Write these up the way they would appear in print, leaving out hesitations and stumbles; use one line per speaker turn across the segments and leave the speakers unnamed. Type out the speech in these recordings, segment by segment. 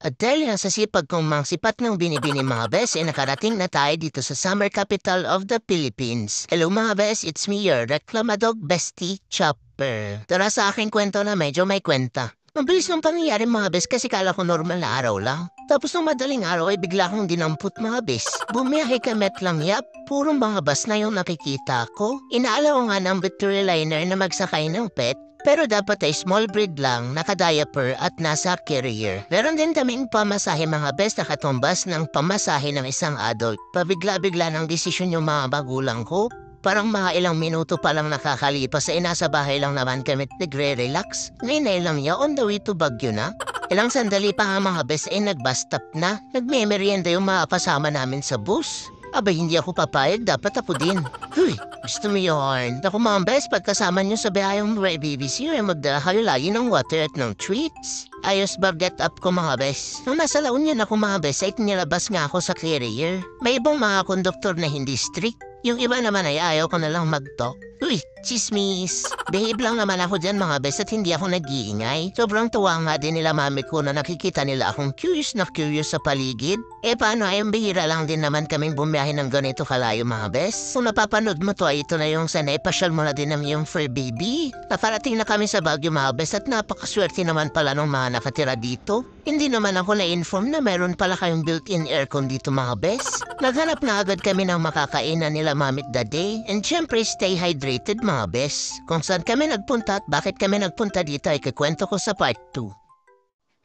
At dahil nga sa sipag kong mga sipat ng binibini mga bes, nakarating na tayo dito sa summer capital of the Philippines. Hello mga bes, it's me your Reclamadog Bestie Chopper. Tara sa aking kwento na medyo may kwenta. Mabilis ng pangyayari mga bes kasi kala ko normal na araw lang. Tapos nung madaling araw ay bigla akong dinampot mga bes. Bumiyahe kami at lang puro mga bus na yung nakikita ko. Inaalaw ko nga ng Victory Liner na magsakay ng pet. Pero dapat ay small breed lang, naka-diaper at nasa carrier. Meron din kaming pamasahe mga bes na katumbas ng pamasahe ng isang adult. Pabigla-bigla ng desisyon yung mga magulang ko. Parang mga ilang minuto pa lang nakakalipas ay nasa bahay lang naman kami nagre-relax. Ngayon lang niya on the way to Baguio na. Ilang sandali pa nga mga bes ay nag-bus stop na. Nagme-merienda yung mga kasama namin sa bus. Abay, hindi ako papayag, dapat ako din. Huy, gusto mo yun. Ako mga bes, pagkasama nyo sa biyayang BBC, ay magdala kayo lagi ng water at ng treats. Ayos ba get up ko mga bes? Nung nasa La Union ako mga bes, ay nilabas nga ako sa carrier. May ibang mga konduktor na hindi strict. Yung iba naman ay ayaw ko na lang mag-talk. Uy, chismis. Behave lang naman ako dyan mga bes at hindi ako nag-iingay. Sobrang tuwa nga din nila mami ko na nakikita nila akong curious sa paligid. Paano ay bihira lang din naman kaming bumiyahe ng ganito kalayo mga bes. Kung napapanood mo to ay ito na yung sanay pasyal mo na din ng yung fur baby. Nakarating na kami sa Baguio mga bes at napakaswerte naman pala ng mga nakatira dito. Hindi naman ako na-inform na meron pala kayong built-in aircon dito mga bes. Naghanap na agad kami ng makakainan nila mamit that day. And syempre stay hydrated mga bes. Kung saan kami nagpunta at bakit kami nagpunta dito ay kikwento ko sa part 2.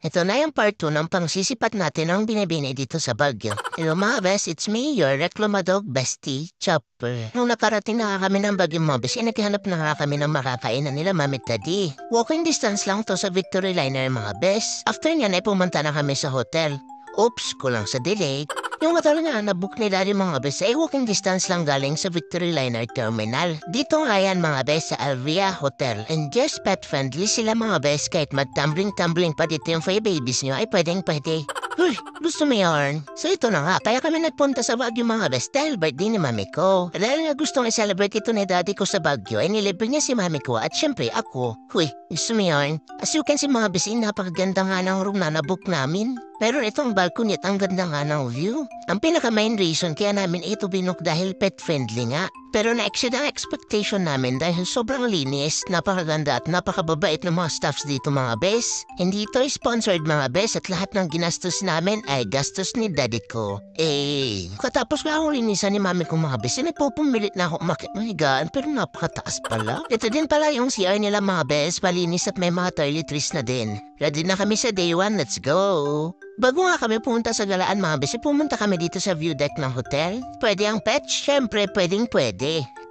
Ito na yung part 2 ng pangsisipat natin ang binibini dito sa Baguio. Hello mga bes, it's me, your Reclamadog Bestie Chopper. Nung nakarating na kami ng Baguio mga bes, naghahanap na nga kami ng makakainan nila mamit daddy. Walking distance lang to sa Victory Liner mga bes. After nyan ay pumunta na kami sa hotel. Oops, kulang sa delay. Yung hotel nga na-book nila rin mga bes ay walking distance lang galing sa Victory Liner Terminal. Dito nga yan mga bes sa Alvia Hotel. And just pet friendly sila mga bes kahit mag-tumbling pa dito yung 5 babies nyo ay pwede. Uy, gusto mo yarn? So ito na nga, kaya kami nagpunta sa Baguio mga bes dahil birthday ni mami ko. Dahil nga gustong i-celebrate ito ni daddy ko sa Baguio ay nilibre niya si mami ko at syempre ako. Uy, gusto mo yarn? As you can see mga bes, napakaganda nga ng room na nabook namin. Pero itong balcony at ang ganda nga ng view. Ang pinaka-main reason kaya namin ito binook dahil pet-friendly nga. Pero na-exceed ang expectation namin dahil sobrang linis, napakaganda at napakababait ng mga staffs dito mga bes. Hindi ito sponsored mga bes at lahat ng ginastos namin ay gastos ni daddy ko. Katapos nga akong linisan ni mami ko mga bes, nagpupumilit na ako makimahigaan pero napakataas pala. Ito din pala yung CR nila mga bes, palinis at may mga toiletries na din. Ready na kami sa day 1, let's go! Bago nga kami pumunta sa galaan mga bes, pumunta kami dito sa view deck ng hotel. Pwede ang pet? Siyempre, pwede.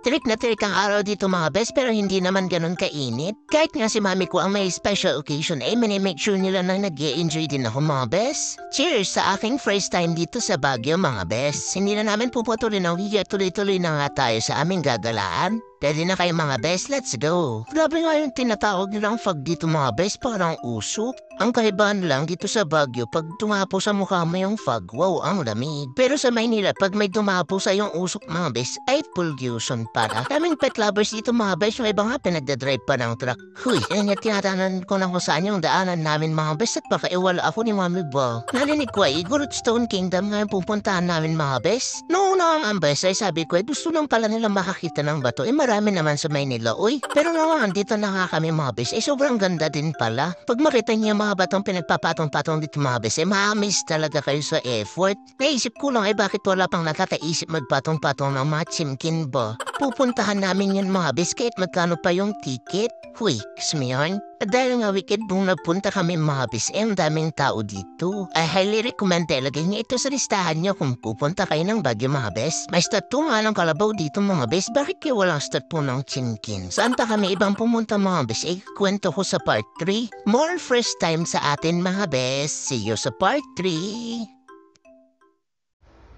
Trick na trick ang araw dito mga bes pero hindi naman ganun kainit. Kahit nga si mami ko ang may special occasion make sure nila na nag-e-enjoy din ako mga bes. Cheers sa aking first time dito sa Baguio mga bes. Hindi na namin puputulin ang video, tuloy-tuloy na nga tayo sa aming gagalaan. Ready na kayo mga bes, let's go! Grabe nga yung tinatawag nilang fog dito mga bes, parang usok. Ang kaibahan lang dito sa Baguio, pag tumapo sa mukha mo yung fog, wow, ang lamig. Pero sa Maynila, pag may tumapo sa yung usok mga bes, ay pollution para. Kaming pet lovers dito mga bes, yung iba nga pinagdadrive pa ng truck. Huy, yan yung tinatanan ko na kung saan yung daanan namin mga bes at pakaiwala ako ni Mami Bo. Narinig ko ay Gurut Stone Kingdom nga yung pupuntahan namin mga bes. Noong ang bes ay sabi ko ay gusto lang pala nila makakita ng bato, marami naman sa Maynila, uy. Pero naman, dito na nga kami mga bes, sobrang ganda din pala. Pag makita niyo mga batong pinagpapatong-patong dito mga bes, ma-amaze talaga kayo sa effort. Naisip ko lang bakit wala pang nakakaisip magpatong-patong ng mga chimkin ba? Pupuntahan namin yun mga bes, kahit magkano pa yung ticket. Huy, kasmiyan. Dahil nga weekend nung nagpunta kami mga bes, ang daming tao dito. I highly recommend talaga niya ito sa listahan niyo kung pupunta kayo ng Baguio mga bes. May statue nga ng kalabaw dito mga bes, bakit kayo walang statue ng chinkin? Saan pa kami ibang pumunta mga bes, kwento ko sa part 3. More first time sa atin mga bes, see you sa part 3.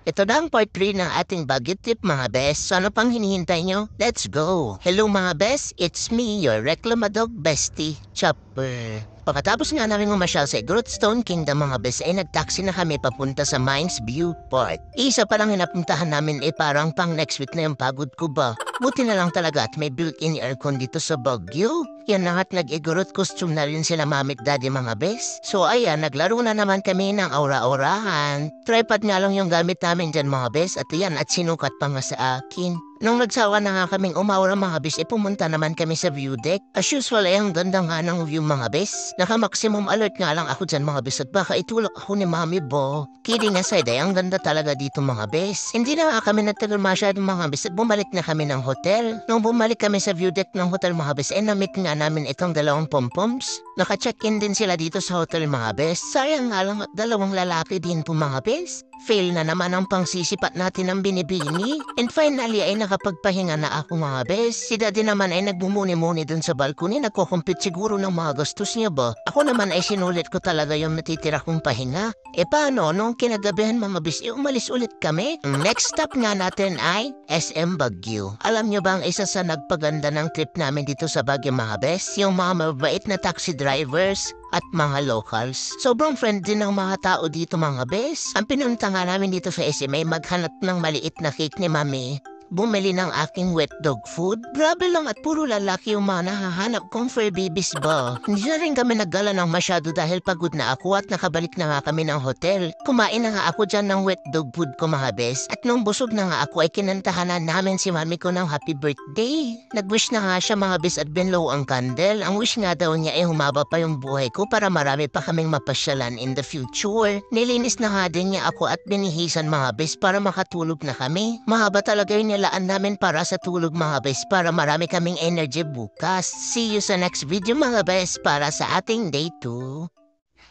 Ito na ang part 3 ng ating Baguio trip mga bes. So ano pang hinihintay nyo? Let's go! Hello mga bes, it's me, your Reclamadog Bestie Chopper. Pagkatapos nga namin umasyal sa Stone Kingdom mga bes ay nagtaxi na kami papunta sa Mines View Park. Isa pa lang hinapuntahan namin parang pang next week na yung pagod ko ba. Buti na lang talaga at may built-in aircon dito sa Baguio. Yan na at nag-igorot costume na rin sila mamit daddy mga bes. So ayan, naglaro na naman kami ng aura-aurahan. Tripod nga lang yung gamit namin dyan mga bes at yan at sinukat pa nga sa akin. Nung nagsawa na nga kaming umaura mga bes, pumunta naman kami sa view deck. As usual ay ang ganda nga ng view mga bes. Naka-maximum alert nga lang ako dyan mga bes at baka itulak ako ni Mami Bo. Kidding aside ay ang ganda talaga dito mga bes. Hindi na nga kami nagtagal masyadong mga bes at bumalik na kami ng hotel. Nung bumalik kami sa view deck ng hotel mga bes, na-meet nga namin itong dalawang pompoms. Naka-check-in din sila dito sa hotel mga bes. Sayang nga lang at dalawang lalaki din po mga bes. Fail na naman ang pangsisipat natin ng binibini. And finally ay nakapagpahinga na ako mga bes. Si daddy naman ay nagbumuni-muni dun sa balkoni. Nagko-compute siguro ng mga gastos niya ba. Ako naman ay sinulit ko talaga yung natitira kong pahinga. E paano nung kinagabihan mga bes, umalis ulit kami? Next stop nga natin ay SM Baguio. Alam niyo ba ang isa sa nagpaganda ng trip namin dito sa Baguio mga bes? Yung mga mabait na taxi drivers at mga locals. Sobrang friendly ng mga tao dito mga bes. Ang pinunta nga namin dito sa SMA maghanap ng maliit na cake ni Mami. Bumili ng aking wet dog food. Grabe lang at puro lalaki yung mga nahahanap kong fur babies ba. Hindi na rin kami naggala ng masyado dahil pagod na ako at nakabalik na nga kami ng hotel. Kumain na nga ako dyan ng wet dog food ko mga bes. At nung busog na nga ako ay kinantahanan namin si Mami ko ng happy birthday. Nag-wish na nga siya mga bes at binlow ang candle. Ang wish nga daw niya ay humaba pa yung buhay ko para marami pa kaming mapasyalan in the future. Nilinis na nga din niya ako at binihisan mga bes para makatulog na kami. Mahaba talaga yung nilaan namin para sa tulog mga bes para marami kaming energy bukas. See you sa next video mga bes para sa ating day 2.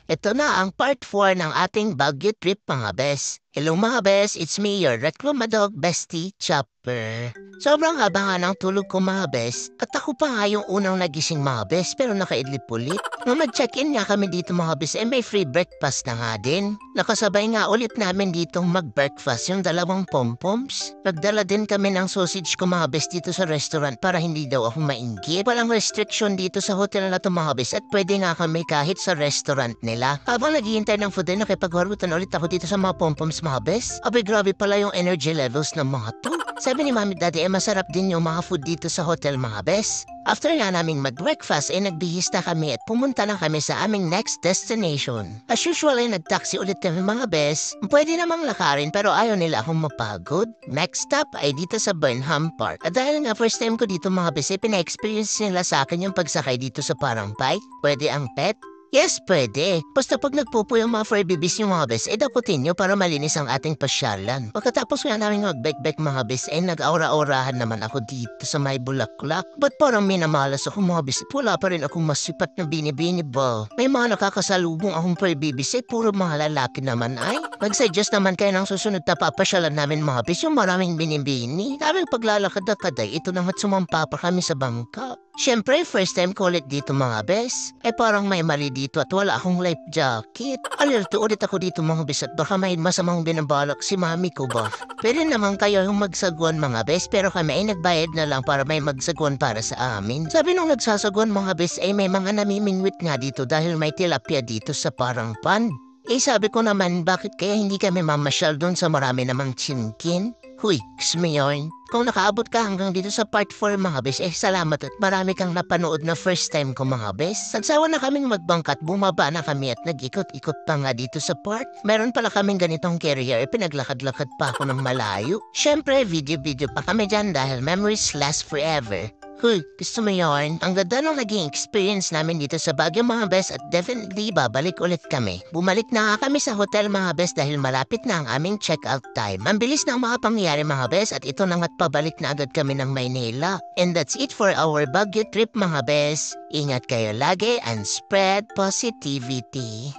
Ito na ang part 4 ng ating Baguio trip mga bes. Hello mga bes, it's me your Reclamadog bestie Chopper. Sobrang haba nga ng tulog ko mga bes at ako pa nga yung unang nagising mga bes pero nakaidlip ulit. Nung mag-check-in nga kami dito mga bes may free breakfast na nga din. Nakasabay nga ulit namin ditong mag-breakfast yung dalawang pompoms. Nagdala din kami ng sausage ko mga bes dito sa restaurant para hindi daw ako mainggit. Walang restriction dito sa hotel na to mga bes at pwede nga kami kahit sa restaurant nila. Habang naghihintay ng food ay nakipagharutan ulit ako dito sa mga pompoms mga bes. Abay grabe pala yung energy levels ng mga to. Sabi ni Mami Daddy masarap din yung mga food dito sa hotel mga bes. After nga naming mag-breakfast nagbihis na kami at pumunta na kami sa aming next destination. As usual nag-taxi ulit kami mga bes. Pwede namang lakarin pero ayaw nila akong mapagod. Next stop ay dito sa Burnham Park. At dahil nga first time ko dito mga bes pina-experience nila sa akin yung pagsakay dito sa parang bike. Pwede ang pet. Yes, pwede. Basta pag nagpupo yung mga fur babies yung mga bes, daputin nyo para malinis ang ating pasyalan. Pagkatapos nga namin mag-bike mga bes, nag-aura-aurahan naman ako dito sa may bulaklak. Ba't parang minamalas ako mga bes? Wala pa rin akong masipat na binibini ba? May mga nakakasalubong akong fur babies, puro mga lalaki naman ay. Mag-suggest naman kayo ng susunod na papasyalan namin mga bes, yung maraming binibini. Kaming paglalakad-akad ay ito nang at sumampa pa kami sa bangka. Siyempre, first time ko ulit dito mga bes. Parang may mali dito at wala akong life jacket. Alerto ulit ako dito mga bes at baka may masamang binabalak si Mami ko ba? Pwede naman kayo yung magsagwan mga bes pero kami ay nagbayad na lang para may magsagwan para sa amin. Sabi nung nagsasagwan mga bes ay may mga namimingwit nga dito dahil may tilapia dito sa parang pond. Sabi ko naman bakit kaya hindi kami mamasyal doon sa marami namang chinkin? Huy, Smayon. Kung nakaabot ka hanggang dito sa part 4 mga bes, salamat at marami kang napanood na first time ko mga bes. Nagsawa na kaming magbangkat, bumaba na kami at nag-ikot-ikot pa nga dito sa park. Meron pala kaming ganitong carrier, pinaglakad-lakad pa ako ng malayo. Siyempre, video-video pa kami dyan dahil memories last forever. Huy, gusto mo yun? Ang ganda nung naging experience namin dito sa Baguio mga bes at definitely babalik ulit kami. Bumalik na nga kami sa hotel mga bes dahil malapit na ang aming check-out time. Ang bilis ng mga pangyayari mga bes at ito na nga't pabalik na agad kami ng Maynila. And that's it for our Baguio trip mga bes. Ingat kayo lagi and spread positivity.